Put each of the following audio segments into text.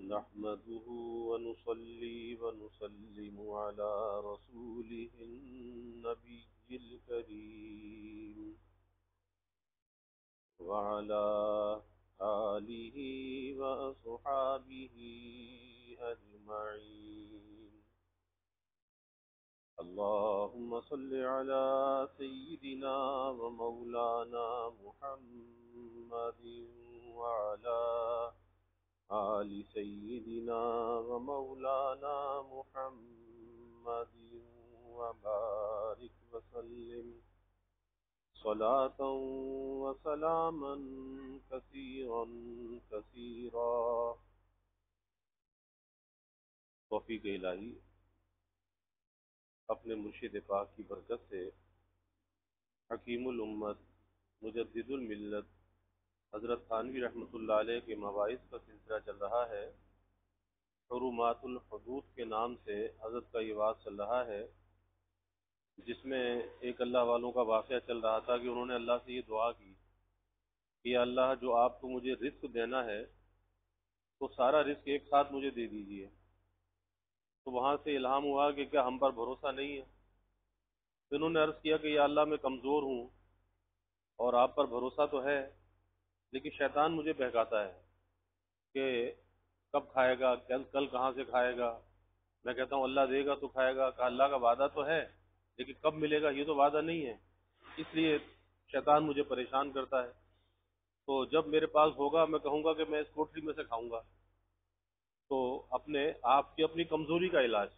نحمده ونصلي ونسلم على رسوله النبي الكريم وعلى آله وأصحابه أجمعين. اللهم صل على سيدنا ومولانا محمد وعلى آل سيدنا ومولانا محمد وبارك وسلم صلاة وسلاما كثيرا كثيرا. توفیق الہی اپنے مرشد پاک کی برکت سے حکیم الامت مجدد الملت حضرت تھانوی رحمۃ اللہ علیہ کے مواعظ کا سلسلہ چل رہا ہے. حرمات الحدود کے نام سے حضرت کا یہ واعظ چل رہا ہے، جس میں ایک اللہ والوں کا واقعہ چل رہا تھا کہ انہوں نے اللہ سے یہ دعا کی کہ اللہ جو آپ کو مجھے رزق دینا ہے تو سارا رزق ایک ساتھ مجھے دے دیجیے. تو وہاں سے الہام ہوا کہ کیا ہم پر بھروسہ نہیں ہے؟ تو انہوں نے عرض کیا کہ یا اللہ میں کمزور ہوں اور آپ پر بھروسہ تو ہے، لیکن شیطان مجھے بہکاتا ہے کہ کب کھائے گا، کل کہاں سے کھائے گا. میں کہتا ہوں اللہ دے گا تو کھائے گا، کہ اللہ کا وعدہ تو ہے لیکن کب ملے گا یہ تو وعدہ نہیں ہے. اس لیے شیطان مجھے پریشان کرتا ہے. تو جب میرے پاس ہوگا میں کہوں گا کہ میں اس کوٹری میں سے کھاؤں گا. تو آپ کی اپنی کمزوری کا علاج،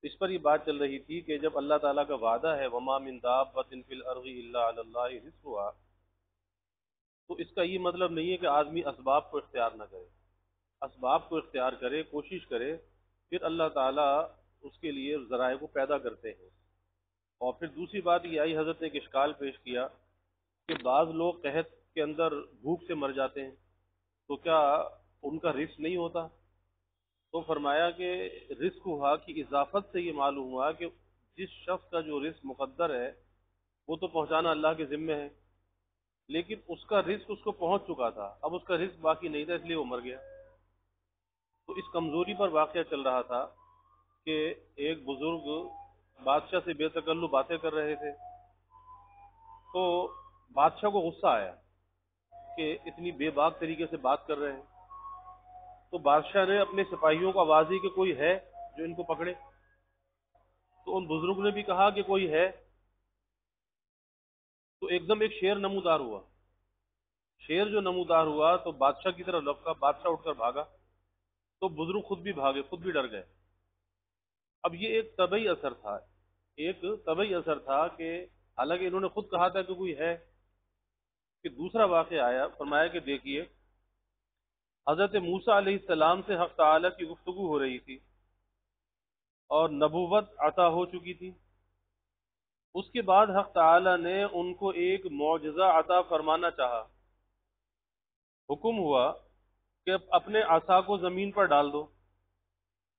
اس پر یہ بات چل رہی تھی کہ جب اللہ تعالیٰ کا وعدہ ہے وما من دابۃ فی الارض الا علی اللہ رزقها، تو اس کا یہ مطلب نہیں ہے کہ آدمی اسباب کو اختیار نہ کرے. اسباب کو اختیار کرے، کوشش کرے، پھر اللہ تعالیٰ اس کے لیے ذرائع کو پیدا کرتے ہیں. اور پھر دوسری بات یہ آئی، حضرت نے ایک اشکال پیش کیا کہ بعض لوگ قحط کے اندر بھوک سے مر جاتے ہیں، تو کیا ان کا رزق نہیں ہوتا؟ تو فرمایا کہ رزق ہوا کی اضافت سے یہ معلوم ہوا کہ جس شخص کا جو رزق مقدر ہے وہ تو پہنچانا اللہ کے ذمے ہے، لیکن اس کا رزق اس کو پہنچ چکا تھا، اب اس کا رزق باقی نہیں تھا، اس لیے وہ مر گیا. تو اس کمزوری پر واقعہ چل رہا تھا کہ ایک بزرگ بادشاہ سے بے تکلف باتیں کر رہے تھے. تو بادشاہ کو غصہ آیا کہ اتنی بے باک طریقے سے بات کر رہے ہیں. تو بادشاہ نے اپنے سپاہیوں کو آواز دی کہ کوئی ہے جو ان کو پکڑے. تو ان بزرگ نے بھی کہا کہ کوئی ہے. تو ایک دم ایک شیر نمودار ہوا. شیر جو نمودار ہوا تو بادشاہ کی طرف لپکا، بادشاہ اٹھ کر بھاگا. تو بزرگ خود بھی بھاگے، خود بھی ڈر گئے. اب یہ ایک طبعی اثر تھا، ایک طبعی اثر تھا کہ حالانکہ انہوں نے خود کہا تھا کہ کوئی ہے. کہ دوسرا واقعہ آیا، فرمایا کہ دیکھیے حضرت موسیٰ علیہ السلام سے حق تعالیٰ کی گفتگو ہو رہی تھی اور نبوت عطا ہو چکی تھی. اس کے بعد حق تعالیٰ نے ان کو ایک معجزہ عطا فرمانا چاہا. حکم ہوا کہ اپنے عصا کو زمین پر ڈال دو.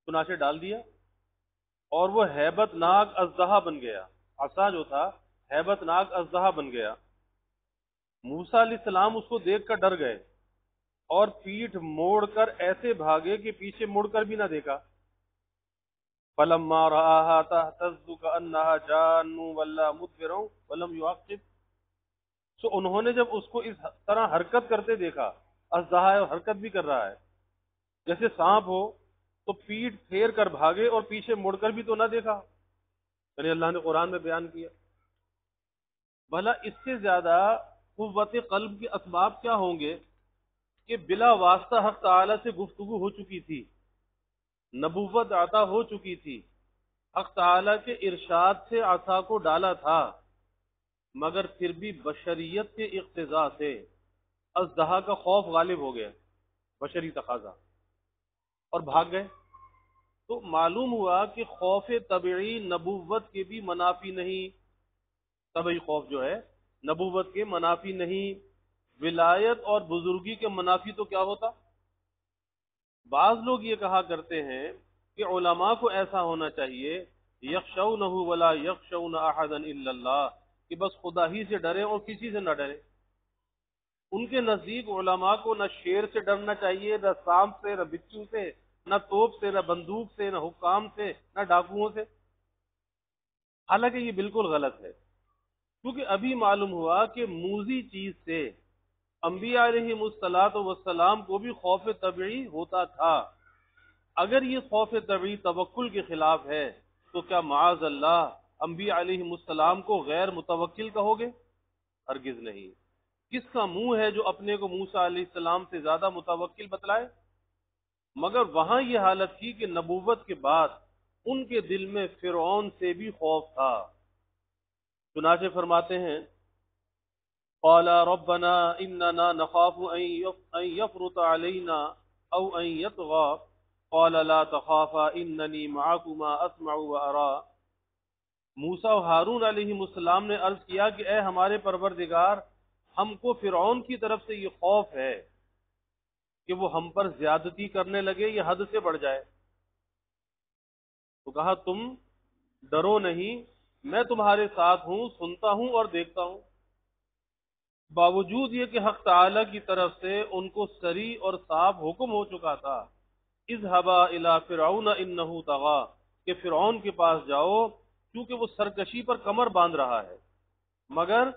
چنانچہ ڈال دیا اور وہ ہیبت ناک اژدہا بن گیا. عصا جو تھا ہیبت ناک اژدہا بن گیا. موسیٰ علیہ السلام اس کو دیکھ کر ڈر گئے اور پیٹھ موڑ کر ایسے بھاگے کہ پیچھے مڑ کر بھی نہ دیکھا. فَلَمَّا رَآهَا تَهْتَزُّ كَأَنَّهَا جَانٌّ وَلَّا مُدْبِرًا وَلَمْ يُعَقِّبْ. سو انہوں نے جب اس کو اس طرح حرکت کرتے دیکھا، اژدہا ہے اور حرکت بھی کر رہا ہے جیسے سانپ ہو، تو پیٹھ پھیر کر بھاگے اور پیچھے مڑ کر بھی تو نہ دیکھا. یعنی اللہ نے قرآن میں بیان کیا. بھلا اس سے زیادہ قوت قلب کے اسباب کیا ہوں گے کہ بلا واسطہ حق تعالی سے گفتگو ہو چکی تھی، نبوت عطا ہو چکی تھی، حق تعالی کے ارشاد سے عصا کو ڈالا تھا، مگر پھر بھی بشریت کے اقتضاء سے اژدہا کا خوف غالب ہو گیا، بشری تقاضا، اور بھاگ گئے. تو معلوم ہوا کہ خوف طبعی نبوت کے بھی منافی نہیں. طبعی خوف جو ہے نبوت کے منافی نہیں. ولایت اور بزرگی کے منافی تو کیا ہوتا؟ بعض لوگ یہ کہا کرتے ہیں کہ علماء کو ایسا ہونا چاہیے یخشونہ ولا یخشون احدا الا اللہ، کہ بس خدا ہی سے ڈرے اور کسی سے نہ ڈرے. ان کے نزدیک علماء کو نہ شیر سے ڈرنا چاہیے، نہ سانپ سے، نہ بچھو سے، نہ توپ سے، نہ بندوق سے، نہ حکام سے، نہ ڈاکوؤں سے، حالانکہ یہ بالکل غلط ہے، کیونکہ ابھی معلوم ہوا کہ موذی چیز سے انبیاء علیہ الصلوۃ والسلام کو بھی خوف طبعی ہوتا تھا۔ اگر یہ خوف طبعی توکل کے خلاف ہے تو کیا معاذ اللہ انبیاء علیہ السلام کو غیر متوکل کہو گے؟ ہرگز نہیں۔ کس کا منہ ہے جو اپنے کو موسیٰ علیہ السلام سے زیادہ متوکل بتلائے؟ مگر وہاں یہ حالت تھی کہ نبوت کے بعد ان کے دل میں فرعون سے بھی خوف تھا۔ چنانچہ فرماتے ہیں قال ربنا اننا نخاف ان يفرط علينا او ان يطغى قال لا تخافا انني معكما اسمع وارى۔ موسیٰ و ہارون علیہ السلام نے عرض کیا کہ اے ہمارے پروردگار، ہم کو فرعون کی طرف سے یہ خوف ہے کہ وہ ہم پر زیادتی کرنے لگے یا حد سے بڑھ جائے۔ تو کہا تم ڈرو نہیں، میں تمہارے ساتھ ہوں، سنتا ہوں اور دیکھتا ہوں۔ باوجود یہ کہ حق تعالی کی طرف سے ان کو صریح اور صاف حکم ہو چکا تھا، اذهبا الى فرعون انه طغى، کہ فرعون کے پاس جاؤ کیونکہ وہ سرکشی پر کمر باندھ رہا ہے، مگر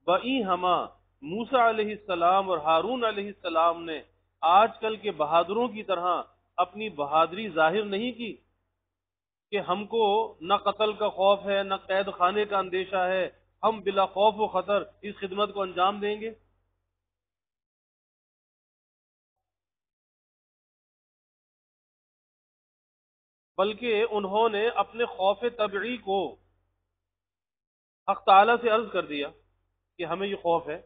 بئی ہما موسیٰ علیہ السلام اور ہارون علیہ السلام نے آج کل کے بہادروں کی طرح اپنی بہادری ظاہر نہیں کی کہ ہم کو نہ قتل کا خوف ہے، نہ قید خانے کا اندیشہ ہے، ہم بلا خوف و خطر اس خدمت کو انجام دیں گے۔ بلکہ انہوں نے اپنے خوف طبعی کو حق تعالیٰ سے عرض کر دیا کہ ہمیں یہ خوف ہے،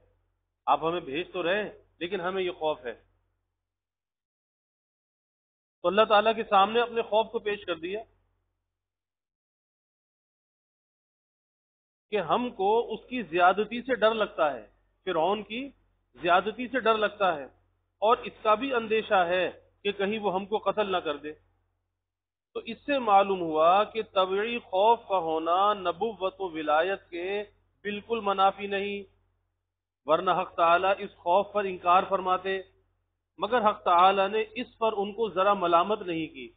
آپ ہمیں بھیج تو رہے ہیں لیکن ہمیں یہ خوف ہے۔ تو اللہ تعالیٰ کے سامنے اپنے خوف کو پیش کر دیا کہ ہم کو اس کی زیادتی سے ڈر لگتا ہے، فرعون کی زیادتی سے ڈر لگتا ہے، اور اس کا بھی اندیشہ ہے کہ کہیں وہ ہم کو قتل نہ کر دے۔ تو اس سے معلوم ہوا کہ طبعی خوف کا ہونا نبوت و ولایت کے بالکل منافی نہیں، ورنہ حق تعالیٰ اس خوف پر انکار فرماتے، مگر حق تعالیٰ نے اس پر ان کو ذرا ملامت نہیں کی،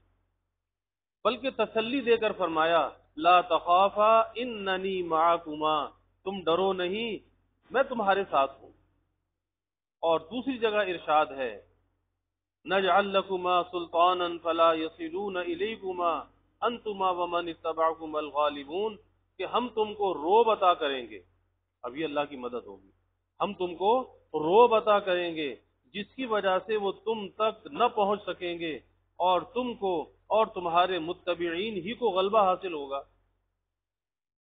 بلکہ تسلی دے کر فرمایا لا تخافا اننی معکما، تم ڈرو نہیں، میں تمہارے ساتھ ہوں۔ اور دوسری جگہ ارشاد ہے نجعل لکما سلطانا فلا يصلون الیکما انتما ومن اتبعکم الغالبون، کہ ہم تم کو روب عطا کریں گے، اب یہ اللہ کی مدد ہوگی، ہم تم کو روب عطا کریں گے جس کی وجہ سے وہ تم تک نہ پہنچ سکیں گے، اور تم کو اور تمہارے متبعین ہی کو غلبہ حاصل ہوگا۔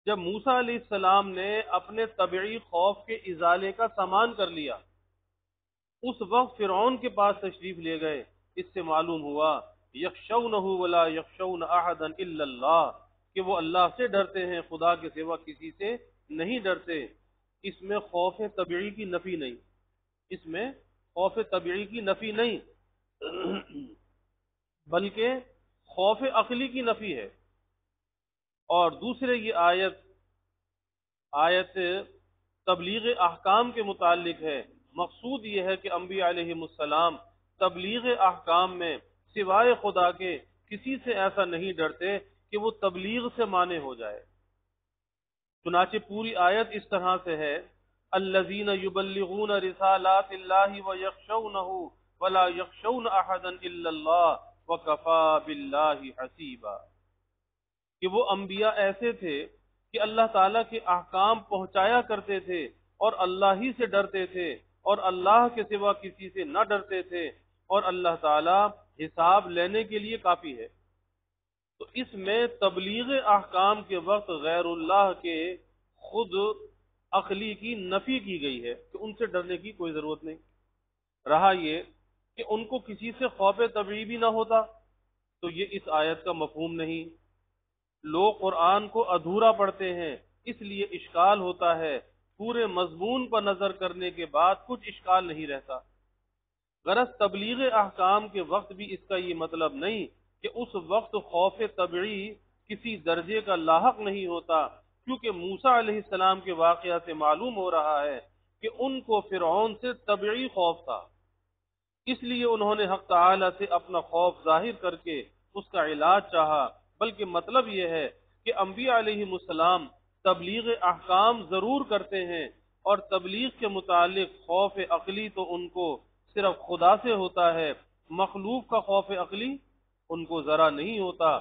جب موسیٰ علیہ السلام نے اپنے طبعی خوف کے ازالے کا سامان کر لیا، اس وقت فرعون کے پاس تشریف لے گئے، اس سے معلوم ہوا یخشونہ ولا یخشون احدا الا اللہ، کہ وہ اللہ سے ڈرتے ہیں، خدا کے سوا کسی سے نہیں ڈرتے۔ اس میں خوف طبعی کی نفی نہیں، اس میں خوف طبعی کی نفی نہیں بلکہ خوف عقلی کی نفی ہے۔ اور دوسرے یہ آیت تبلیغ احکام کے متعلق ہے۔ مقصود یہ ہے کہ انبیاء علیہ السلام تبلیغ احکام میں سوائے خدا کے کسی سے ایسا نہیں ڈرتے کہ وہ تبلیغ سے مانے ہو جائے۔ چنانچہ پوری آیت اس طرح سے ہے الذین یبلغون رسالات اللہ ویخشونہ ولا یخشون احدا الا اللہ وکفی باللہ حسیبا، کہ وہ انبیاء ایسے تھے کہ اللہ تعالیٰ کے احکام پہنچایا کرتے تھے اور اللہ ہی سے ڈرتے تھے، اور اللہ کے سوا کسی سے نہ ڈرتے تھے، اور اللہ تعالیٰ حساب لینے کے لیے کافی ہے۔ تو اس میں تبلیغ احکام کے وقت غیر اللہ کے خود عقلی کی نفی کی گئی ہے کہ ان سے ڈرنے کی کوئی ضرورت نہیں۔ رہا یہ کہ ان کو کسی سے خوف طبعی بھی نہ ہوتا، تو یہ اس آیت کا مفہوم نہیں۔ لوگ قرآن کو ادھورا پڑھتے ہیں، اس لیے اشکال ہوتا ہے، پورے مضمون پر نظر کرنے کے بعد کچھ اشکال نہیں رہتا۔ غرض تبلیغ احکام کے وقت بھی اس کا یہ مطلب نہیں کہ اس وقت خوف طبعی کسی درجے کا لاحق نہیں ہوتا، کیونکہ موسیٰ علیہ السلام کے واقعہ سے معلوم ہو رہا ہے کہ ان کو فرعون سے طبعی خوف تھا، اس لیے انہوں نے حق تعالی سے اپنا خوف ظاہر کر کے اس کا علاج چاہا۔ بلکہ مطلب یہ ہے کہ انبیاء علیہ السلام تبلیغ احکام ضرور کرتے ہیں، اور تبلیغ کے متعلق خوف عقلی تو ان کو صرف خدا سے ہوتا ہے، مخلوق کا خوف عقلی ان کو ذرا نہیں ہوتا،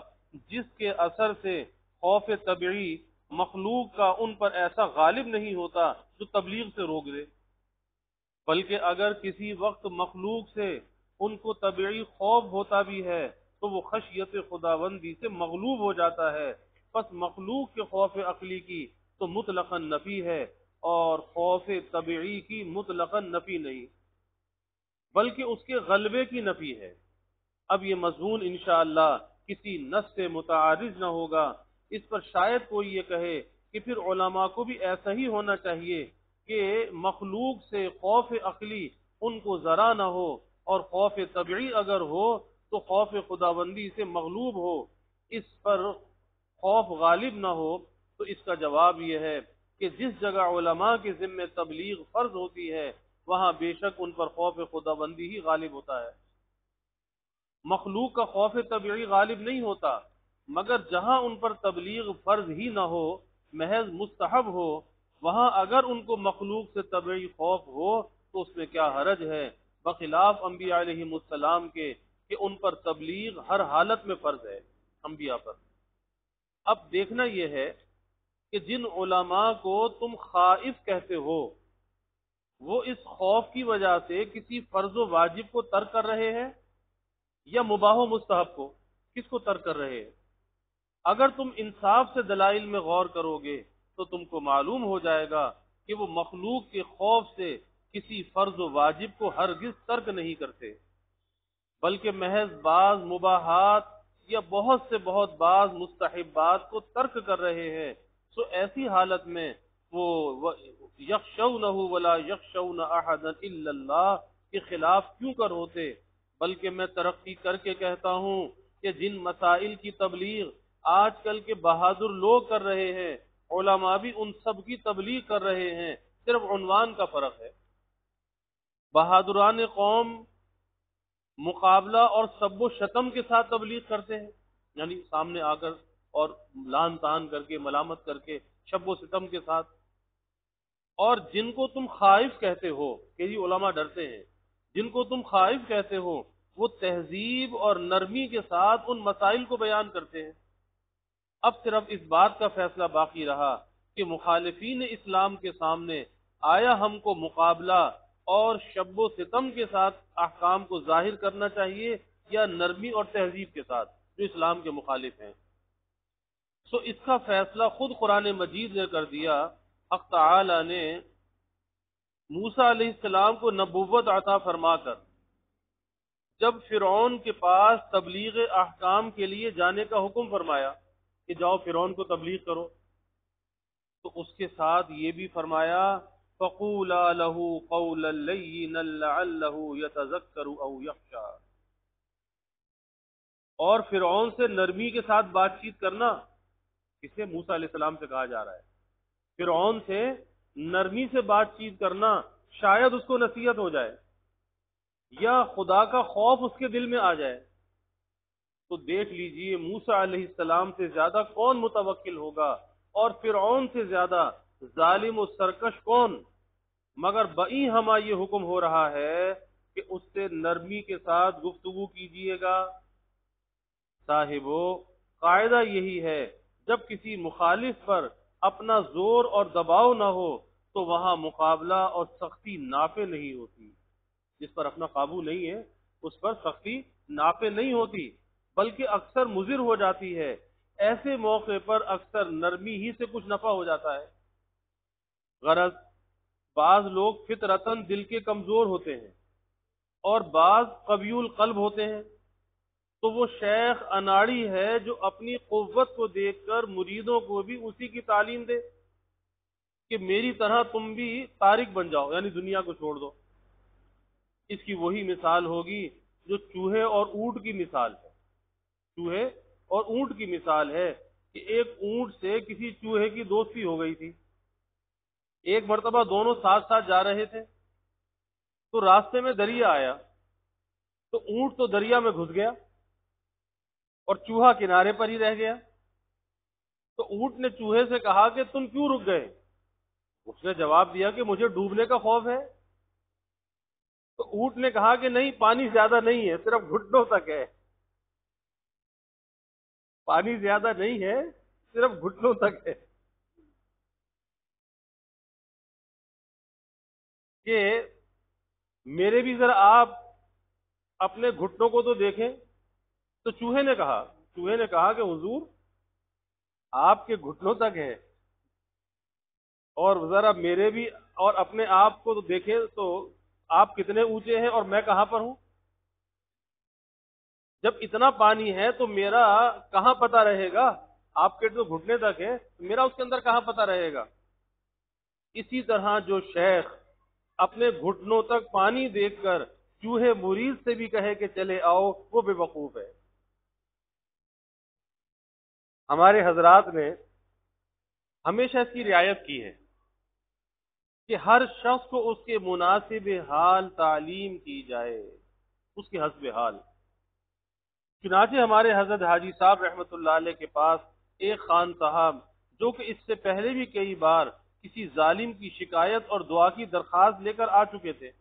جس کے اثر سے خوف طبعی مخلوق کا ان پر ایسا غالب نہیں ہوتا جو تبلیغ سے روک دے۔ بلکہ اگر کسی وقت مخلوق سے ان کو طبعی خوف ہوتا بھی ہے تو وہ خشیت خداوندی سے مغلوب ہو جاتا ہے۔ پس مخلوق کے خوف عقلی کی تو مطلقاً نفی ہے، اور خوف طبعی کی مطلقاً نفی نہیں، بلکہ اس کے غلبے کی نفی ہے۔ اب یہ مضمون انشاءاللہ کسی نص سے متعارض نہ ہوگا۔ اس پر شاید کوئی یہ کہے کہ پھر علماء کو بھی ایسا ہی ہونا چاہیے کہ مخلوق سے خوف عقلی ان کو ذرا نہ ہو، اور خوف طبعی اگر ہو تو خوف خداوندی سے مغلوب ہو، اس پر خوف غالب نہ ہو۔ تو اس کا جواب یہ ہے کہ جس جگہ علماء کے ذمہ تبلیغ فرض ہوتی ہے وہاں بے شک ان پر خوف خداوندی ہی غالب ہوتا ہے، مخلوق کا خوف طبعی غالب نہیں ہوتا۔ مگر جہاں ان پر تبلیغ فرض ہی نہ ہو، محض مستحب ہو، وہاں اگر ان کو مخلوق سے طبعی خوف ہو تو اس میں کیا حرج ہے، بخلاف انبیاء علیہ السلام کے کہ ان پر تبلیغ ہر حالت میں فرض ہے انبیاء پر۔ اب دیکھنا یہ ہے کہ جن علماء کو تم خائف کہتے ہو وہ اس خوف کی وجہ سے کسی فرض و واجب کو ترک کر رہے ہیں یا مباح و مستحب کو، کس کو ترک کر رہے ہیں؟ اگر تم انصاف سے دلائل میں غور کرو گے تو تم کو معلوم ہو جائے گا کہ وہ مخلوق کے خوف سے کسی فرض و واجب کو ہرگز ترک نہیں کرتے، بلکہ محض بعض مباحات یا بہت سے بہت بعض مستحبات کو ترک کر رہے ہیں۔ سو ایسی حالت میں وہ یخشونہ ولا یخشون احدا الا اللہ کے خلاف کیوں کر ہوتے؟ بلکہ میں ترقی کر کے کہتا ہوں کہ جن مسائل کی تبلیغ آج کل کے بہادر لوگ کر رہے ہیں، علماء بھی ان سب کی تبلیغ کر رہے ہیں، صرف عنوان کا فرق ہے۔ بہادران قوم مقابلہ اور سب و شتم کے ساتھ تبلیغ کرتے ہیں، یعنی سامنے آ کر اور لان تان کر کے ملامت کر کے شب و ستم کے ساتھ۔ اور جن کو تم خائف کہتے ہو کہ یہ علماء ڈرتے ہیں، جن کو تم خائف کہتے ہو وہ تہذیب اور نرمی کے ساتھ ان مسائل کو بیان کرتے ہیں۔ اب صرف اس بات کا فیصلہ باقی رہا کہ مخالفین اسلام کے سامنے آیا ہم کو مقابلہ اور شب و ستم کے ساتھ احکام کو ظاہر کرنا چاہیے یا نرمی اور تہذیب کے ساتھ جو اسلام کے مخالف ہیں۔ سو اس کا فیصلہ خود قرآن مجید نے کر دیا۔ حق تعالی نے موسیٰ علیہ السلام کو نبوت عطا فرما کر جب فرعون کے پاس تبلیغ احکام کے لیے جانے کا حکم فرمایا کہ جاؤ فرعون کو تبلیغ کرو، تو اس کے ساتھ یہ بھی فرمایا فَقُولَا لَهُ قَوْلًا لَيِّنًا لَعَلَّهُ يَتَذَكَّرُ أَوْ يَخْشَىٰ، اور فرعون سے نرمی کے ساتھ بات چیت کرنا، اسے موسیٰ علیہ السلام سے کہا جا رہا ہے، فرعون سے نرمی سے بات چیت کرنا، شاید اس کو نصیحت ہو جائے یا خدا کا خوف اس کے دل میں آ جائے۔ تو دیکھ لیجئے موسیٰ علیہ السلام سے زیادہ کون متوکل ہوگا، اور فرعون سے زیادہ ظالم و سرکش کون؟ مگر بئی ہمیں یہ حکم ہو رہا ہے کہ اس سے نرمی کے ساتھ گفتگو کیجئے گا۔ صاحبو، قاعدہ یہی ہے جب کسی مخالف پر اپنا زور اور دباؤ نہ ہو تو وہاں مقابلہ اور سختی نافع نہیں ہوتی۔ جس پر اپنا قابو نہیں ہے اس پر سختی نافع نہیں ہوتی بلکہ اکثر مضر ہو جاتی ہے۔ ایسے موقع پر اکثر نرمی ہی سے کچھ نفع ہو جاتا ہے۔ غرض بعض لوگ فطرتاً دل کے کمزور ہوتے ہیں اور بعض قوی القلب ہوتے ہیں، تو وہ شیخ اناڑی ہے جو اپنی قوت کو دیکھ کر مریدوں کو بھی اسی کی تعلیم دے کہ میری طرح تم بھی تارک بن جاؤ، یعنی دنیا کو چھوڑ دو۔ اس کی وہی مثال ہوگی جو چوہے اور اونٹ کی مثال ہے۔ چوہے اور اونٹ کی مثال ہے کہ ایک اونٹ سے کسی چوہے کی دوستی ہو گئی تھی۔ ایک مرتبہ دونوں ساتھ ساتھ جا رہے تھے تو راستے میں دریا آیا، تو اونٹ تو دریا میں گھس گیا اور چوہا کنارے پر ہی رہ گیا۔ تو اونٹ نے چوہے سے کہا کہ تم کیوں رک گئے؟ اس نے جواب دیا کہ مجھے ڈوبنے کا خوف ہے۔ تو اونٹ نے کہا کہ نہیں، پانی زیادہ نہیں ہے، صرف گھٹنوں تک ہے، پانی زیادہ نہیں ہے، صرف گھٹنوں تک ہے۔ کہ میرے بھی ذرا آپ اپنے گھٹنوں کو تو دیکھیں۔ تو چوہے نے کہا کہ حضور آپ کے گھٹنوں تک ہے، اور ذرا میرے بھی اور اپنے آپ کو تو دیکھیں تو آپ کتنے اونچے ہیں اور میں کہاں پر ہوں؟ جب اتنا پانی ہے تو میرا کہاں پتہ رہے گا؟ آپ کے تو گھٹنے تک ہے، میرا اس کے اندر کہاں پتہ رہے گا؟ اسی طرح جو شیخ اپنے گھٹنوں تک پانی دیکھ کر چوہے مرید سے بھی کہے کہ چلے آؤ، وہ بے وقوف ہے۔ ہمارے حضرات نے ہمیشہ اس کی رعایت کی ہے کہ ہر شخص کو اس کے مناسب حال تعلیم کی جائے، اس کے حسب حال۔ چنانچہ ہمارے حضرت حاجی صاحب رحمۃ اللہ علیہ کے پاس ایک خان صاحب، جو کہ اس سے پہلے بھی کئی بار کسی ظالم کی شکایت اور دعا کی درخواست لے کر آ چکے تھے،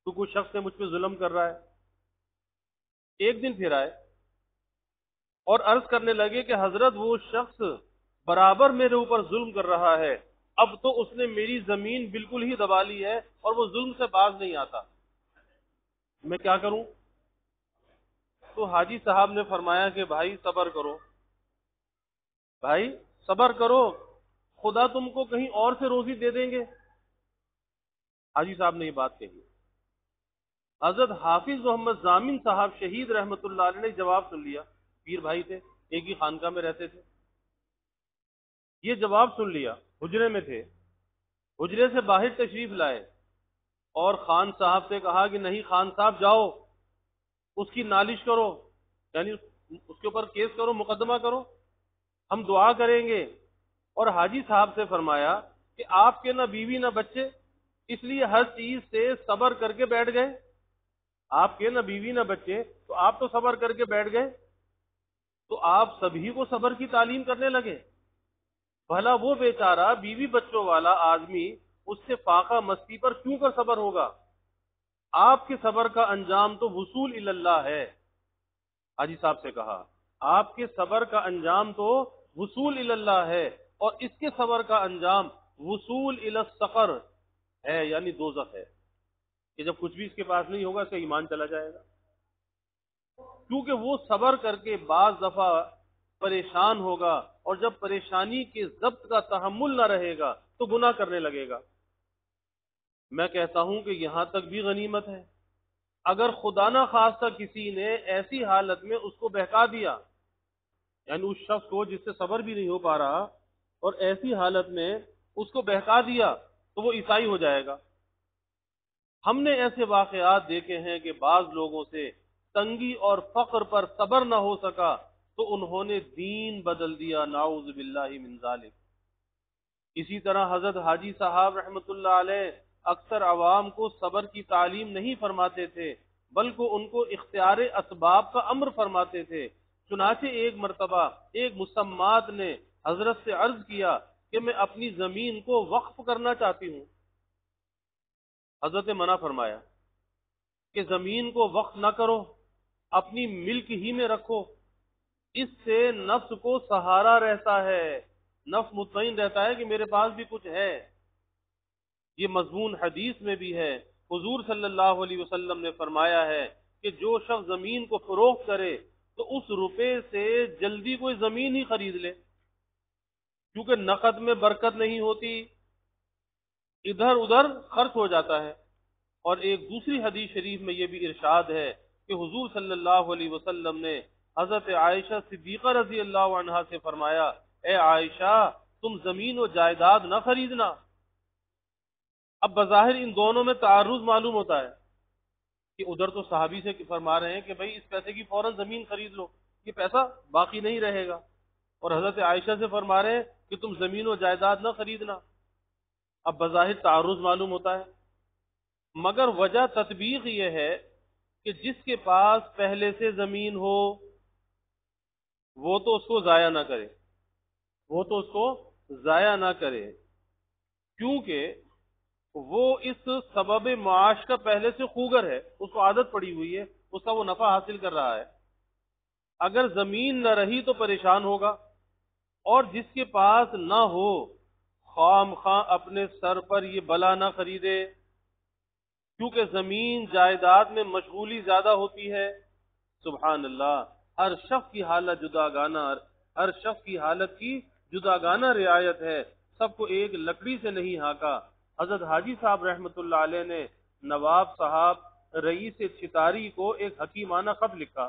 تو کوئی شخص مجھ پہ ظلم کر رہا ہے۔ ایک دن پھر آئے اور عرض کرنے لگے کہ حضرت وہ شخص برابر میرے اوپر ظلم کر رہا ہے، اب تو اس نے میری زمین بالکل ہی دبا لی ہے اور وہ ظلم سے باز نہیں آتا، میں کیا کروں؟ تو حاجی صاحب نے فرمایا کہ بھائی صبر کرو، بھائی صبر کرو، خدا تم کو کہیں اور سے روزی دے دیں گے۔ حاجی صاحب نے یہ بات کہی۔ حضرت حافظ محمد ضامن صاحب شہید رحمت اللہ علیہ نے جواب سن لیا، پیر بھائی تھے، ایک ہی خانقاہ میں رہتے تھے، یہ جواب سن لیا، حجرے میں تھے، حجرے سے باہر تشریف لائے اور خان صاحب سے کہا کہ نہیں خان صاحب جاؤ، اس کی نالش کرو، یعنی اس کے اوپر کیس کرو، مقدمہ کرو، ہم دعا کریں گے۔ اور حاجی صاحب سے فرمایا کہ آپ کے نہ بیوی نہ بچے، اس لیے ہر چیز سے صبر کر کے بیٹھ گئے، آپ کے نہ بیوی نہ بچے تو آپ تو صبر کر کے بیٹھ گئے، تو آپ سبھی کو صبر کی تعلیم کرنے لگے۔ بھلا وہ بیچارہ بیوی بچوں والا آدمی اس سے فاقہ مستی پر کیوں کر صبر ہوگا؟ آپ کے صبر کا انجام تو وصول اللہ ہے۔ حاجی صاحب سے کہا آپ کے صبر کا انجام تو وصول اللہ ہے، اور اس کے صبر کا انجام وصول السقر ہے، یعنی دوزخ ہے، کہ جب کچھ بھی اس کے پاس نہیں ہوگا اس کا ایمان چلا جائے گا، کیونکہ وہ صبر کر کے بعض دفعہ پریشان ہوگا، اور جب پریشانی کے ضبط کا تحمل نہ رہے گا تو گناہ کرنے لگے گا۔ میں کہتا ہوں کہ یہاں تک بھی غنیمت ہے، اگر خدا نہ خواستہ کسی نے ایسی حالت میں اس کو بہکا دیا، یعنی اس شخص کو جس سے صبر بھی نہیں ہو پا رہا، اور ایسی حالت میں اس کو بہکا دیا تو وہ عیسائی ہو جائے گا۔ ہم نے ایسے واقعات دیکھے ہیں کہ بعض لوگوں سے تنگی اور فقر پر صبر نہ ہو سکا تو انہوں نے دین بدل دیا، نعوذ باللہ من ذالک۔ اسی طرح حضرت حاجی صاحب رحمت اللہ علیہ اکثر عوام کو صبر کی تعلیم نہیں فرماتے تھے، بلکہ ان کو اختیار اسباب کا امر فرماتے تھے۔ چنانچہ ایک مرتبہ ایک مسمات نے حضرت سے عرض کیا کہ میں اپنی زمین کو وقف کرنا چاہتی ہوں۔ حضرت نے منع فرمایا کہ زمین کو وقف نہ کرو، اپنی ملک ہی میں رکھو، اس سے نفس کو سہارا رہتا ہے، نفس مطمئن رہتا ہے کہ میرے پاس بھی کچھ ہے۔ یہ مضمون حدیث میں بھی ہے، حضور صلی اللہ علیہ وسلم نے فرمایا ہے کہ جو شخص زمین کو فروخت کرے تو اس روپے سے جلدی کوئی زمین ہی خرید لے، کیونکہ نقد میں برکت نہیں ہوتی، ادھر ادھر خرچ ہو جاتا ہے۔ اور ایک دوسری حدیث شریف میں یہ بھی ارشاد ہے کہ حضور صلی اللہ علیہ وسلم نے حضرت عائشہ صدیقہ رضی اللہ عنہا سے فرمایا، اے عائشہ تم زمین و جائیداد نہ خریدنا۔ اب بظاہر ان دونوں میں تعارض معلوم ہوتا ہے کہ ادھر تو صحابی سے فرما رہے ہیں کہ بھئی اس پیسے کی فوراً زمین خرید لو، یہ پیسہ باقی نہیں رہے گا، اور حضرت عائشہ سے فرما رہے ہیں کہ تم زمین و جائیداد نہ خریدنا۔ اب بظاہر تعارض معلوم ہوتا ہے، مگر وجہ تطبیق یہ ہے کہ جس کے پاس پہلے سے زمین ہو وہ تو اس کو ضائع نہ کرے، وہ تو اس کو ضائع نہ کرے، کیونکہ وہ اس سبب معاش کا پہلے سے خوگر ہے، اس کو عادت پڑی ہوئی ہے، اس کا وہ نفع حاصل کر رہا ہے۔ اگر زمین نہ رہی تو پریشان ہوگا، اور جس کے پاس نہ ہو خواہ خواہ اپنے سر پر یہ بلا نہ خریدے، کیونکہ زمین جائیداد میں مشغولی زیادہ ہوتی ہے۔ سبحان اللہ، ہر شخص کی حالت جداگانہ، ہر شخص کی حالت کی جداگانہ رعایت ہے، سب کو ایک لکڑی سے نہیں ہانکا۔ حضرت حاجی صاحب رحمۃ اللہ علیہ نے نواب صاحب رئیس چھتاری کو ایک حکیمانہ خط لکھا،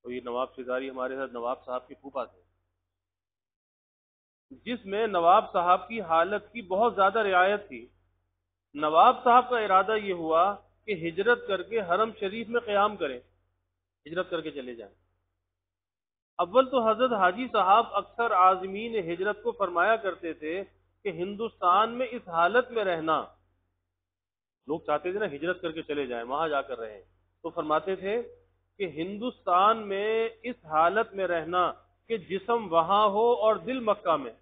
تو یہ نواب چھتاری ہمارے حضرت نواب صاحب کے پھوپھا تھے، جس میں نواب صاحب کی حالت کی بہت زیادہ رعایت تھی۔ نواب صاحب کا ارادہ یہ ہوا کہ ہجرت کر کے حرم شریف میں قیام کریں، ہجرت کر کے چلے جائیں۔ اول تو حضرت حاجی صاحب اکثر عازمین ہجرت کو فرمایا کرتے تھے کہ ہندوستان میں اس حالت میں رہنا، لوگ چاہتے تھے نا ہجرت کر کے چلے جائیں، وہاں جا کر رہیں، تو فرماتے تھے کہ ہندوستان میں اس حالت میں رہنا کہ جسم وہاں ہو اور دل مکہ میں،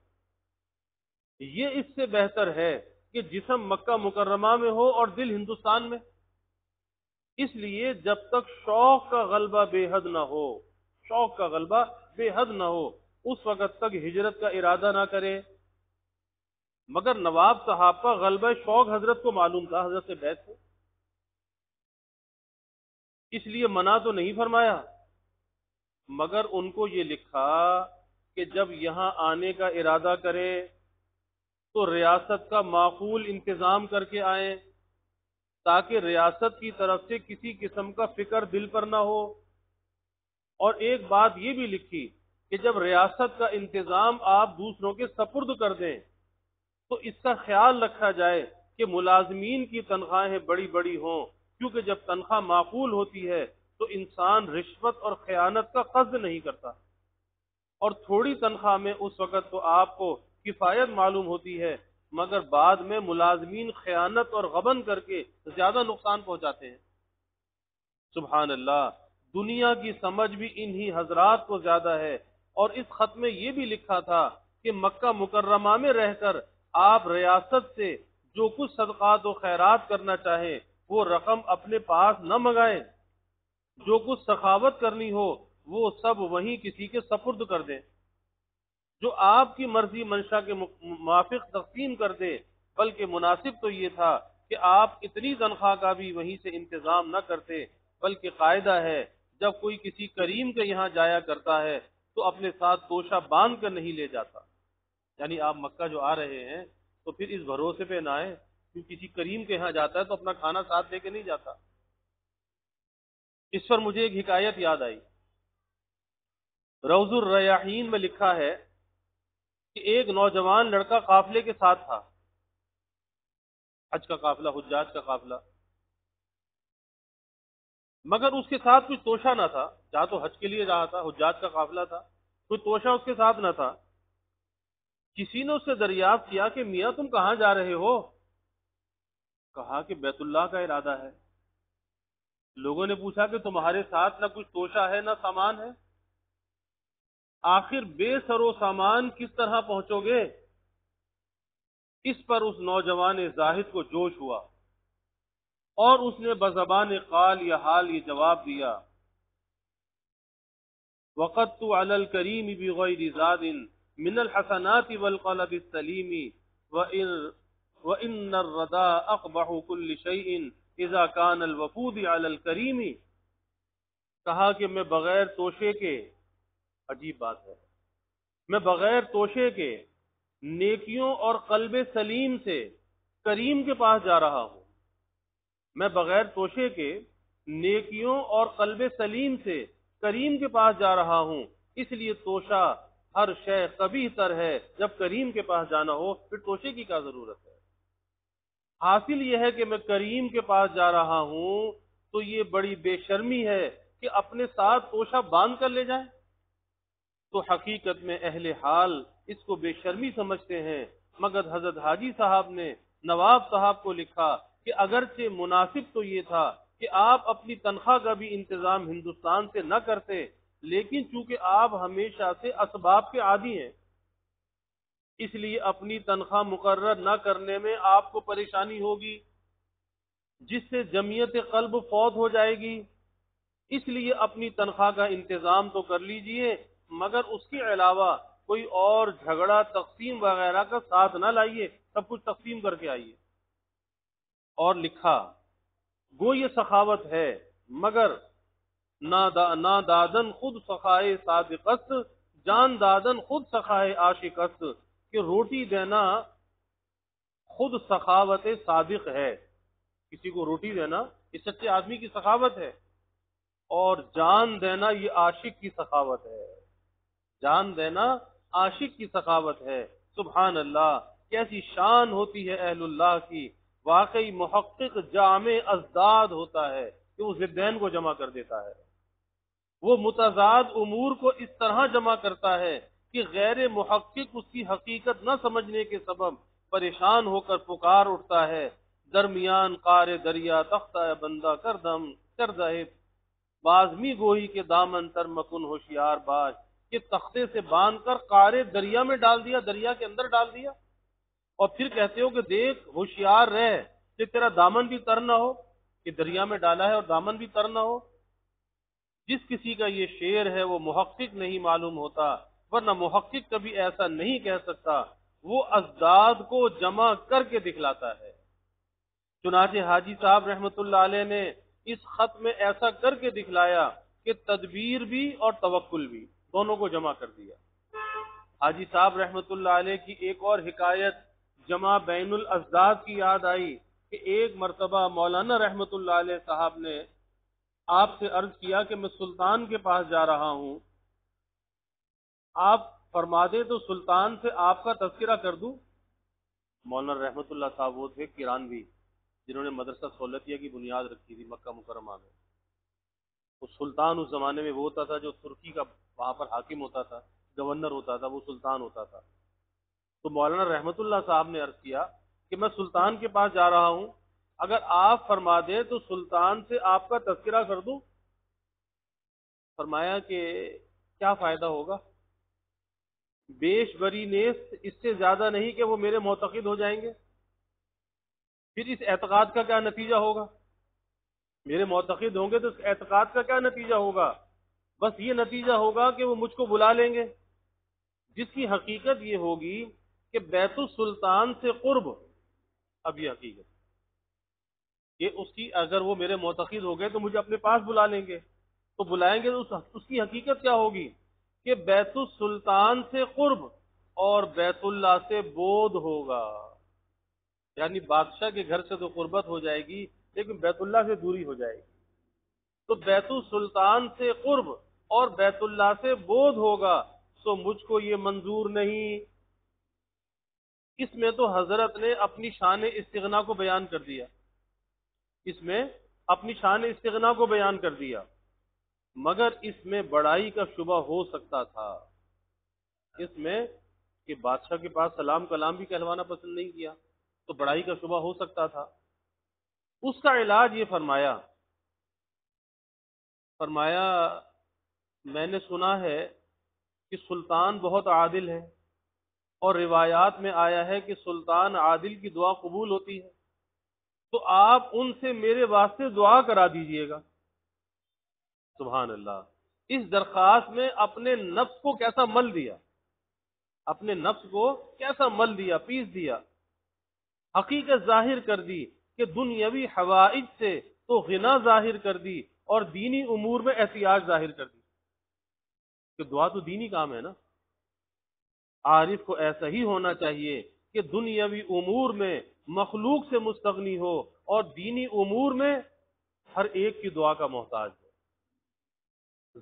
یہ اس سے بہتر ہے کہ جسم مکہ مکرمہ میں ہو اور دل ہندوستان میں۔ اس لیے جب تک شوق کا غلبہ بے حد نہ ہو، شوق کا غلبہ بے حد نہ ہو، اس وقت تک ہجرت کا ارادہ نہ کرے۔ مگر نواب صاحب کا غلبہ شوق حضرت کو معلوم تھا، حضرت سے بیعت تھے، اس لیے منع تو نہیں فرمایا، مگر ان کو یہ لکھا کہ جب یہاں آنے کا ارادہ کرے تو ریاست کا معقول انتظام کر کے آئیں، تاکہ ریاست کی طرف سے کسی قسم کا فکر دل پر نہ ہو۔ اور ایک بات یہ بھی لکھی کہ جب ریاست کا انتظام آپ دوسروں کے سپرد کر دیں تو اس کا خیال رکھا جائے کہ ملازمین کی تنخواہیں بڑی بڑی ہوں، کیونکہ جب تنخواہ معقول ہوتی ہے تو انسان رشوت اور خیانت کا قصد نہیں کرتا، اور تھوڑی تنخواہ میں اس وقت تو آپ کو کفایت معلوم ہوتی ہے، مگر بعد میں ملازمین خیانت اور غبن کر کے زیادہ نقصان پہنچاتے ہیں۔ سبحان اللہ، دنیا کی سمجھ بھی انہی حضرات کو زیادہ ہے۔ اور اس خط میں یہ بھی لکھا تھا کہ مکہ مکرمہ میں رہ کر آپ ریاست سے جو کچھ صدقات و خیرات کرنا چاہیں وہ رقم اپنے پاس نہ منگائیں، جو کچھ سخاوت کرنی ہو وہ سب وہیں کسی کے سپرد کر دیں، جو آپ کی مرضی منشا کے موافق تقسیم کر دے۔ بلکہ مناسب تو یہ تھا کہ آپ اتنی تنخواہ کا بھی وہیں سے انتظام نہ کرتے، بلکہ قاعدہ ہے جب کوئی کسی کریم کے یہاں جایا کرتا ہے تو اپنے ساتھ توشہ باندھ کر نہیں لے جاتا، یعنی آپ مکہ جو آ رہے ہیں تو پھر اس بھروسے پہ نہ آئے کہ کسی کریم کے یہاں جاتا ہے تو اپنا کھانا ساتھ لے کے نہیں جاتا۔ اس پر مجھے ایک حکایت یاد آئی، روض الریاحین میں لکھا ہے کہ ایک نوجوان لڑکا قافلے کے ساتھ تھا، حج کا قافلہ، حجاج کا قافلہ، مگر اس کے ساتھ کچھ توشہ نہ تھا، جہاں تو حج کے لیے رہا تھا، حجاج کا قافلہ تھا، کوئی توشہ اس کے ساتھ نہ تھا۔ کسی نے اس سے دریافت کیا کہ میاں تم کہاں جا رہے ہو؟ کہا کہ بیت اللہ کا ارادہ ہے۔ لوگوں نے پوچھا کہ تمہارے ساتھ نہ کچھ توشہ ہے نہ سامان ہے، آخر بے سر و سامان کس طرح پہنچو گے؟ اس پر اس نوجوان زاہد کو جوش ہوا اور اس نے بزبان قال یا حال یہ جواب دیا، وقدت علی الکریم بغیر زاد من الحسنات والقلب السلیم وان الرداء اقبح كل شيء اذا كان الوفود علی الکریم۔ کہا کہ میں بغیر توشے کے، عجیب بات ہے، میں بغیر توشے کے نیکیوں اور قلب سلیم سے کریم کے پاس جا رہا ہوں، میں بغیر توشے کے نیکیوں اور قلب سلیم سے کریم کے پاس جا رہا ہوں، اس لیے توشہ ہر شے قبیح تر ہے، جب کریم کے پاس جانا ہو پھر توشے کی کیا ضرورت ہے؟ حاصل یہ ہے کہ میں کریم کے پاس جا رہا ہوں تو یہ بڑی بے شرمی ہے کہ اپنے ساتھ توشہ باندھ کر لے جائیں۔ تو حقیقت میں اہل حال اس کو بے شرمی سمجھتے ہیں، مگر حضرت حاجی صاحب نے نواب صاحب کو لکھا کہ اگرچہ مناسب تو یہ تھا کہ آپ اپنی تنخواہ کا بھی انتظام ہندوستان سے نہ کرتے، لیکن چونکہ آپ ہمیشہ سے اسباب کے عادی ہیں، اس لیے اپنی تنخواہ مقرر نہ کرنے میں آپ کو پریشانی ہوگی، جس سے جمعیت قلب فوت ہو جائے گی، اس لیے اپنی تنخواہ کا انتظام تو کر لیجئے، مگر اس کے علاوہ کوئی اور جھگڑا تقسیم وغیرہ کا ساتھ نہ لائیے، سب کچھ تقسیم کر کے آئیے۔ اور لکھا گو یہ سخاوت ہے، مگر نادادن خود سخائے صادقست، جان دادن خود سخائے عاشقست، کہ روٹی دینا خود سخاوت صادق ہے، کسی کو روٹی دینا یہ سچے آدمی کی سخاوت ہے، اور جان دینا یہ عاشق کی سخاوت ہے، جان دینا عاشق کی سخاوت ہے۔ سبحان اللہ، کیسی شان ہوتی ہے اہل اللہ کی، واقعی محقق جامع ازداد ہوتا ہے کہ وہ ضدین کو جمع کر دیتا ہے، وہ متضاد امور کو اس طرح جمع کرتا ہے کہ غیر محقق اس کی حقیقت نہ سمجھنے کے سبب پریشان ہو کر پکار اٹھتا ہے، درمیان قار دریا تختہ بندہ کر دہے بازمی گوہی کے دامن تر مکن ہوشیار باز، کہ تختے سے باندھ کر قار دریا میں ڈال دیا، دریا کے اندر ڈال دیا، اور پھر کہتے ہو کہ دیکھ ہوشیار رہ کہ تیرا دامن بھی تر نہ ہو، کہ دریا میں ڈالا ہے اور دامن بھی تر نہ ہو۔ جس کسی کا یہ شعر ہے وہ محقق نہیں معلوم ہوتا، ورنہ محقق کبھی ایسا نہیں کہہ سکتا، وہ ازداد کو جمع کر کے دکھلاتا ہے۔ چنانچہ حاجی صاحب رحمت اللہ علیہ نے اس خط میں ایسا کر کے دکھلایا کہ تدبیر بھی اور توکل بھی دونوں کو جمع کر دیا۔ حاجی صاحب رحمت اللہ علیہ کی ایک اور حکایت جمع بین الازداد کی یاد آئی کہ ایک مرتبہ مولانا رحمت اللہ علیہ صاحب نے آپ سے عرض کیا کہ میں سلطان کے پاس جا رہا ہوں، آپ فرما دیں تو سلطان سے آپ کا تذکرہ کر دوں۔ مولانا رحمت اللہ صاحب وہ تھے کرانوی، جنہوں نے مدرسہ سہولتیہ کی بنیاد رکھی تھی مکہ مکرمہ میں۔ وہ سلطان اس زمانے میں وہ ہوتا تھا جو ترکی کا وہاں پر حاکم ہوتا تھا، گورنر ہوتا تھا، وہ سلطان ہوتا تھا۔ تو مولانا رحمت اللہ صاحب نے عرض کیا کہ میں سلطان کے پاس جا رہا ہوں، اگر آپ فرما دیں تو سلطان سے آپ کا تذکرہ کر دوں۔ فرمایا کہ کیا فائدہ ہوگا، بیش بری نیست، اس سے زیادہ نہیں کہ وہ میرے معتقد ہو جائیں گے، پھر اس اعتقاد کا کیا نتیجہ ہوگا، میرے معتقد ہوں گے تو اس اعتقاد کا کیا نتیجہ ہوگا، بس یہ نتیجہ ہوگا کہ وہ مجھ کو بلا لیں گے، جس کی حقیقت یہ ہوگی کہ بیت السلطان سے قرب، اب یہ حقیقت کہ اس کی اگر وہ میرے معتقد ہو گئے تو مجھے اپنے پاس بلا لیں گے، تو بلائیں گے تو اس کی حقیقت کیا ہوگی کہ بیت السلطان سے قرب اور بیت اللہ سے بود ہوگا، یعنی بادشاہ کے گھر سے تو قربت ہو جائے گی لیکن بیت اللہ سے دوری ہو جائے گی، تو بیت السلطان سے قرب اور بیت اللہ سے بود ہوگا، سو مجھ کو یہ منظور نہیں۔ اس میں تو حضرت نے اپنی شان استغنا کو بیان کر دیا، اس میں اپنی شان استغنا کو بیان کر دیا، مگر اس میں بڑائی کا شبہ ہو سکتا تھا، اس میں کہ بادشاہ کے پاس سلام کلام بھی کہلوانا پسند نہیں کیا تو بڑائی کا شبہ ہو سکتا تھا۔ اس کا علاج یہ فرمایا میں نے سنا ہے کہ سلطان بہت عادل ہے، اور روایات میں آیا ہے کہ سلطان عادل کی دعا قبول ہوتی ہے، تو آپ ان سے میرے واسطے دعا کرا دیجئے گا۔ سبحان اللہ، اس درخواست میں اپنے نفس کو کیسا مل دیا، اپنے نفس کو کیسا مل دیا، پیس دیا، حقیقت ظاہر کر دی کہ دنیاوی حوائج سے تو غنا ظاہر کر دی اور دینی امور میں احتیاج ظاہر کر دی، کہ دعا تو دینی کام ہے نا، عارف کو ایسا ہی ہونا چاہیے کہ دنیاوی امور میں مخلوق سے مستغنی ہو اور دینی امور میں ہر ایک کی دعا کا محتاج ہو۔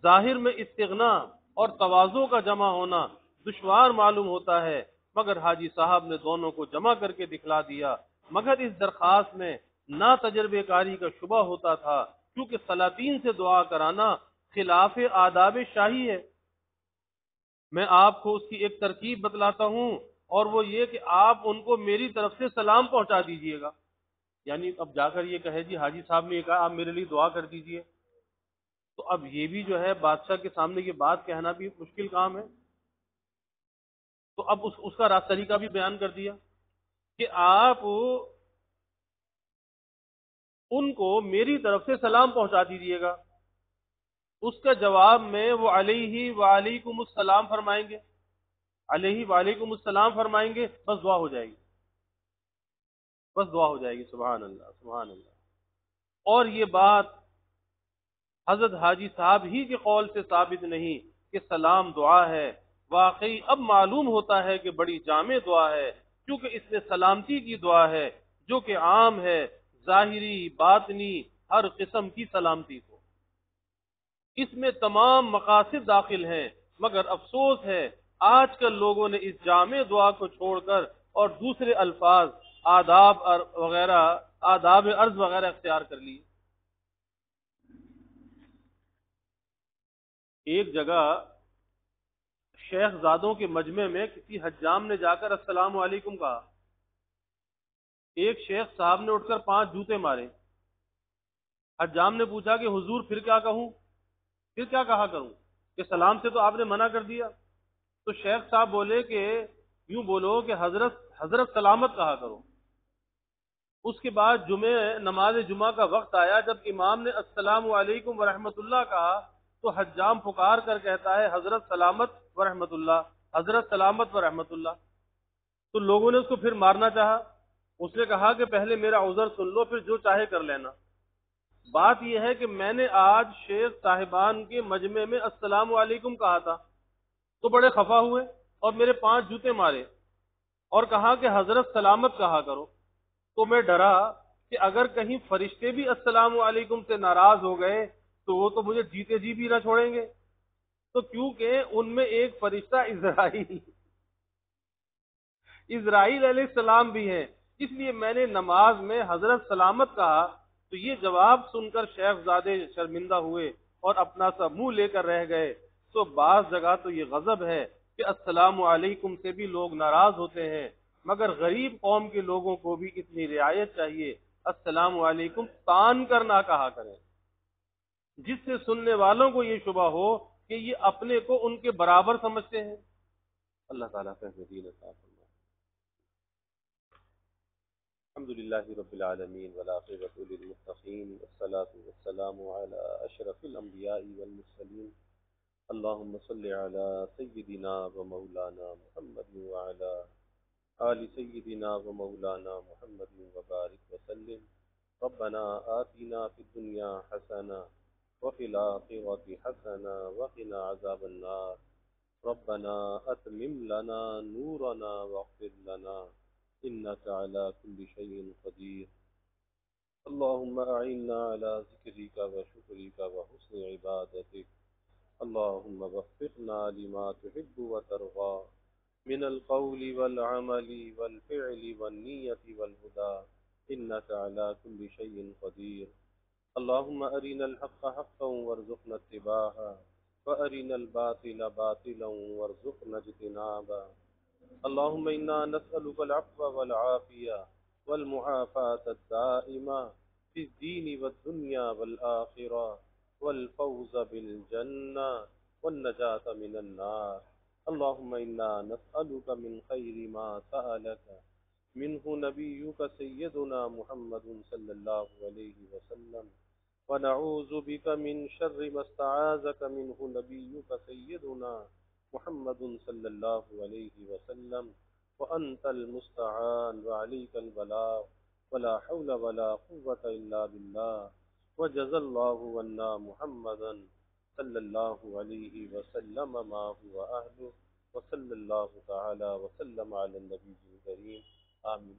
ظاہر میں استغنا اور تواضع کا جمع ہونا دشوار معلوم ہوتا ہے، مگر حاجی صاحب نے دونوں کو جمع کر کے دکھلا دیا، مگر اس درخواست میں نا تجربے کاری کا شبہ ہوتا تھا، کیونکہ سلاطین سے دعا کرانا خلاف آداب شاہی ہے۔ میں آپ کو اس کی ایک ترکیب بتلاتا ہوں، اور وہ یہ کہ آپ ان کو میری طرف سے سلام پہنچا دیجئے گا. یعنی اب جا کر یہ کہے جی حاجی صاحب نے یہ کہا آپ میرے لیے دعا کر دیجئے، تو اب یہ بھی جو ہے بادشاہ کے سامنے یہ بات کہنا بھی مشکل کام ہے. تو اب اس کا راست طریقہ بھی بیان کر دیا کہ آپ ان کو میری طرف سے سلام پہنچا دیجئے گا. اس کا جواب میں وہ علیہ وعلیکم السلام فرمائیں گے، علیہ وعلیکم السلام فرمائیں گے، بس دعا ہو جائے گی، بس دعا ہو جائے گی. سبحان اللہ سبحان اللہ. اور یہ بات حضرت حاجی صاحب ہی کے قول سے ثابت نہیں کہ سلام دعا ہے، واقعی اب معلوم ہوتا ہے کہ بڑی جامع دعا ہے، کیونکہ اس میں سلامتی کی دعا ہے جو کہ عام ہے، ظاہری باطنی ہر قسم کی سلامتی کو. اس میں تمام مقاصد داخل ہیں، مگر افسوس ہے آج کل لوگوں نے اس جامع دعا کو چھوڑ کر اور دوسرے الفاظ آداب وغیرہ، آداب عرض وغیرہ اختیار کر لی. ایک جگہ شیخ زادوں کے مجمع میں کسی حجام نے جا کر السلام علیکم کہا. ایک شیخ صاحب نے اٹھ کر 5 جوتے مارے. حجام نے پوچھا کہ حضور پھر کیا کہوں، پھر کیا کہا کروں، کہ سلام سے تو آپ نے منع کر دیا. تو شیخ صاحب بولے کہ یوں بولو کہ حضرت حضرت سلامت کہا کرو. اس کے بعد نماز جمعہ کا وقت آیا، جب امام نے السلام علیکم ورحمۃ اللہ کہا تو حجام پکار کر کہتا ہے حضرت سلامت ورحمۃ اللہ، حضرت سلامت ورحمۃ اللہ. تو لوگوں نے اس کو پھر مارنا چاہا. اس نے کہا کہ پہلے میرا عذر سن لو، پھر جو چاہے کر لینا. بات یہ ہے کہ میں نے آج شیخ صاحبان کے مجمع میں السلام علیکم کہا تھا تو بڑے خفا ہوئے اور میرے 5 جوتے مارے اور کہا کہ حضرت سلامت کہا کرو. تو میں ڈرا کہ اگر کہیں فرشتے بھی السلام علیکم سے ناراض ہو گئے تو وہ تو مجھے جیتے جی بھی نہ چھوڑیں گے. تو کیونکہ ان میں ایک فرشتہ اسرائیل علیہ السلام بھی ہے، اس لیے میں نے نماز میں حضرت سلامت کہا. تو یہ جواب سن کر شیخ زادے شرمندہ ہوئے اور اپنا سا منہ لے کر رہ گئے. تو بعض جگہ تو یہ غضب ہے کہ السلام علیکم سے بھی لوگ ناراض ہوتے ہیں، مگر غریب قوم کے لوگوں کو بھی اتنی رعایت چاہیے. السلام علیکم تان کر نہ کہا کریں، جس سے سننے والوں کو یہ شبہ ہو کہ یہ اپنے کو ان کے برابر سمجھتے ہیں. اللہ تعالیٰ فہم دین عطا فرمائے. الحمد للہ رب العالمین والعاقبۃ للمتقین والصلاة والسلام علی اشرف الانبیاء والمرسلین. اللهم صل على سيدنا ومولانا محمد وعلى آل سيدنا ومولانا محمد وبارك وسلم. ربنا آتنا في الدنيا حسنة وفي الآخرة حسنة وقنا عذاب النار. ربنا أتمم لنا نورنا واغفر لنا إنك على كل شيء قدير. اللهم أعنا على ذكرك وشكرك وحسن عبادتك. اللهم وفقنا لما تحب وترضى من القول والعمل والفعل والنية والهدى إنك على كل شيء قدير. اللهم أرنا الحق حقا وارزقنا اتباعه وأرنا الباطل باطلا وارزقنا اجتنابه. اللهم إنا نسألك العفو والعافية والمعافاة الدائمة في الدين والدنيا والآخرة والفوز بالجنة والنجاة من النار. اللهم إنا نسألك من خير ما سألك منه نبيك سيدنا محمد صلى الله عليه وسلم، ونعوذ بك من شر ما استعاذك منه نبيك سيدنا محمد صلى الله عليه وسلم. وأنت المستعان وعليك البلاغ ولا حول ولا قوة إلا بالله. وجزى الله عنا محمدا صلى الله عليه وسلم ما هو أهله، وصلى الله تعالى وسلم على النبي الكريم. آمين.